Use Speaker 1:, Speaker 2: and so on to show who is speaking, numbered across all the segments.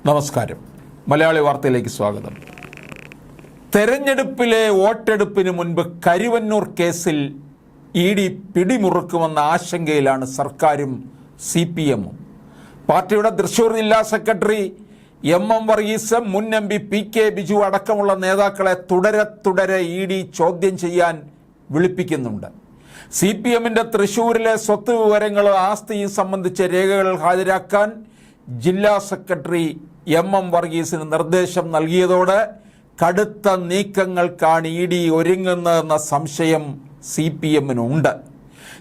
Speaker 1: നമസ്കാരം. മലയാളി വാർത്തയിലേക്ക് സ്വാഗതം. തെരഞ്ഞെടുപ്പിലെ വോട്ടെടുപ്പിന് മുൻപ് കരുവന്നൂർ കേസിൽ ഇഡി പിടിമുറുക്കുമെന്ന ആശങ്കയിലാണ് സർക്കാരും CPM-ഉം. പാർട്ടിയുടെ തൃശൂർ ജില്ലാ സെക്രട്ടറി MM വർഗീസ്, മുൻ MP PK ബിജു അടക്കമുള്ള നേതാക്കളെ തുടരെ ഇഡി ചോദ്യം ചെയ്യാൻ വിളിപ്പിക്കുന്നുണ്ട്. CPM-ന്റെ തൃശൂരിലെ സ്വത്ത് വിവരങ്ങളും ആസ്തിയും സംബന്ധിച്ച രേഖകൾ ഹാജരാക്കാൻ ജില്ലാ സെക്രട്ടറി MM വർഗീസിന് നിർദ്ദേശം നൽകിയതോടെ കടുത്ത നീക്കങ്ങൾക്കാണ് ഇഡി ഒരുങ്ങുന്നതെന്ന സംശയം CPM-നുണ്ട്.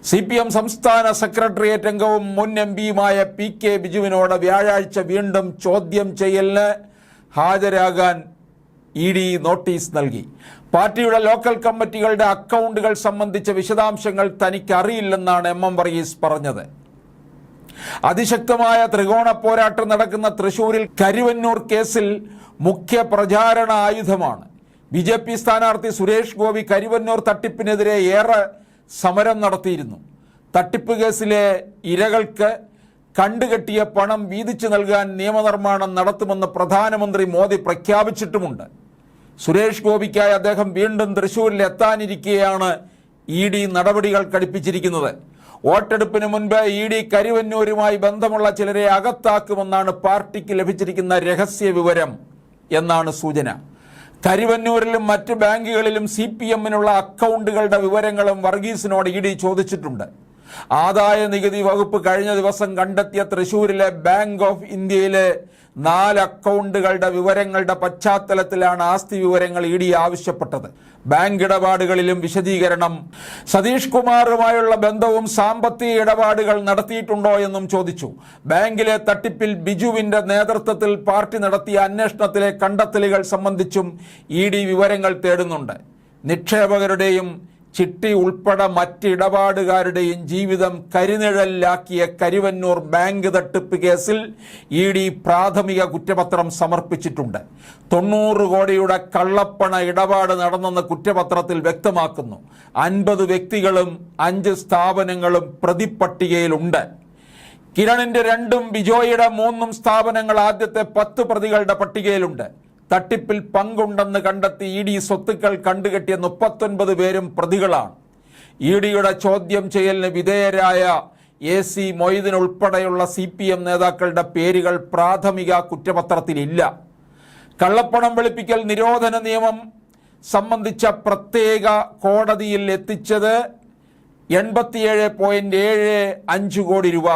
Speaker 1: CPM സംസ്ഥാന സെക്രട്ടേറിയറ്റ് അംഗവും മുൻ MP-യുമായ PK ബിജുവിനോട് വ്യാഴാഴ്ച വീണ്ടും ചോദ്യം ചെയ്യലിന് ഹാജരാകാൻ ഇഡി നോട്ടീസ് നൽകി. പാർട്ടിയുടെ ലോക്കൽ കമ്മിറ്റികളുടെ അക്കൗണ്ടുകൾ സംബന്ധിച്ച വിശദാംശങ്ങൾ തനിക്കറിയില്ലെന്നാണ് MM വർഗീസ് പറഞ്ഞത്. അതിശക്തമായ ത്രികോണ പോരാട്ടം നടക്കുന്ന തൃശൂരിൽ കരുവന്നൂർ കേസിൽ മുഖ്യ പ്രചാരണ ആയുധമാണ്. BJP സ്ഥാനാർത്ഥി സുരേഷ് ഗോപി കരുവന്നൂർ തട്ടിപ്പിനെതിരെ ഏറെ സമരം നടത്തിയിരുന്നു. തട്ടിപ്പ് കേസിലെ ഇരകൾക്ക് കണ്ടുകെട്ടിയ പണം വീതിച്ചു നൽകാൻ നിയമനിർമ്മാണം നടത്തുമെന്ന് പ്രധാനമന്ത്രി മോദി പ്രഖ്യാപിച്ചിട്ടുമുണ്ട്. സുരേഷ് ഗോപിക്കായി അദ്ദേഹം വീണ്ടും തൃശൂരിൽ എത്താനിരിക്കെയാണ് ഇഡി നടപടികൾ കടുപ്പിച്ചിരിക്കുന്നത്. വോട്ടെടുപ്പിന് മുൻപ് ഇഡി കരുവന്നൂരുമായി ബന്ധമുള്ള ചിലരെ അകത്താക്കുമെന്നാണ് പാർട്ടിക്ക് ലഭിച്ചിരിക്കുന്ന രഹസ്യ വിവരം എന്നാണ് സൂചന. കരുവന്നൂരിലും മറ്റ് ബാങ്കുകളിലും CPM-നുള്ള അക്കൗണ്ടുകളുടെ വിവരങ്ങളും വർഗീസിനോട് ഇഡി ചോദിച്ചിട്ടുണ്ട്. ആദായ നികുതി വകുപ്പ് കഴിഞ്ഞ ദിവസം കണ്ടെത്തിയ തൃശൂരിലെ ബാങ്ക് ഓഫ് ഇന്ത്യയിലെ 4 അക്കൗണ്ടുകളുടെ വിവരങ്ങളുടെ പശ്ചാത്തലത്തിലാണ് ആസ്തി വിവരങ്ങൾ ഇഡി ആവശ്യപ്പെട്ടത്. ബാങ്ക് ഇടപാടുകളിലും വിശദീകരണം, സതീഷ് കുമാറുമായുള്ള ബന്ധവും സാമ്പത്തിക ഇടപാടുകൾ നടത്തിയിട്ടുണ്ടോ എന്നും ചോദിച്ചു. ബാങ്കിലെ തട്ടിപ്പിൽ ബിജുവിന്റെ നേതൃത്വത്തിൽ പാർട്ടി നടത്തിയ അന്വേഷണത്തിലെ കണ്ടെത്തലുകൾ സംബന്ധിച്ചും ഇഡി വിവരങ്ങൾ തേടുന്നുണ്ട്. നിക്ഷേപകരുടെയും ചിട്ടി ഉൾപ്പെടെ മറ്റ് ഇടപാടുകാരുടെയും ജീവിതം കരിനിഴലിലാക്കിയ കരുവന്നൂർ ബാങ്ക് തട്ടിപ്പ് കേസിൽ ഇഡി പ്രാഥമിക കുറ്റപത്രം സമർപ്പിച്ചിട്ടുണ്ട്. 90 കോടിയുടെ കള്ളപ്പണ ഇടപാട് നടന്നെന്ന് കുറ്റപത്രത്തിൽ വ്യക്തമാക്കുന്നു. 50 വ്യക്തികളും 5 സ്ഥാപനങ്ങളും പ്രതിപ്പട്ടികയിലുണ്ട്. കിരണിന്റെ 2ഉം ബിജോയുടെ 3 സ്ഥാപനങ്ങൾ ആദ്യത്തെ 10 പ്രതികളുടെ പട്ടികയിലുണ്ട്. തട്ടിപ്പിൽ പങ്കുണ്ടെന്ന് കണ്ടെത്തി ഇഡി സ്വത്തുക്കൾ കണ്ടുകെട്ടിയ 39 പേരും പ്രതികളാണ്. ഇഡിയുടെ ചോദ്യം ചെയ്യലിന് വിധേയരായ AC മൊയ്തീൻ ഉൾപ്പെടെയുള്ള CPM നേതാക്കളുടെ പേരുകൾ പ്രാഥമിക കുറ്റപത്രത്തിലില്ല. കള്ളപ്പണം വെളുപ്പിക്കൽ നിരോധന നിയമം സംബന്ധിച്ച പ്രത്യേക കോടതിയിൽ എത്തിച്ചത് 87.75 കോടി രൂപ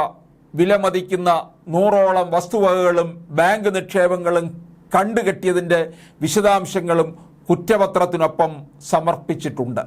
Speaker 1: വിലമതിക്കുന്ന 100ഓളം വസ്തുവകകളും ബാങ്ക് നിക്ഷേപങ്ങളും കണ്ടുകെട്ടിയതിൻ്റെ വിശദാംശങ്ങളും കുറ്റപത്രത്തിനൊപ്പം സമർപ്പിച്ചിട്ടുണ്ട്.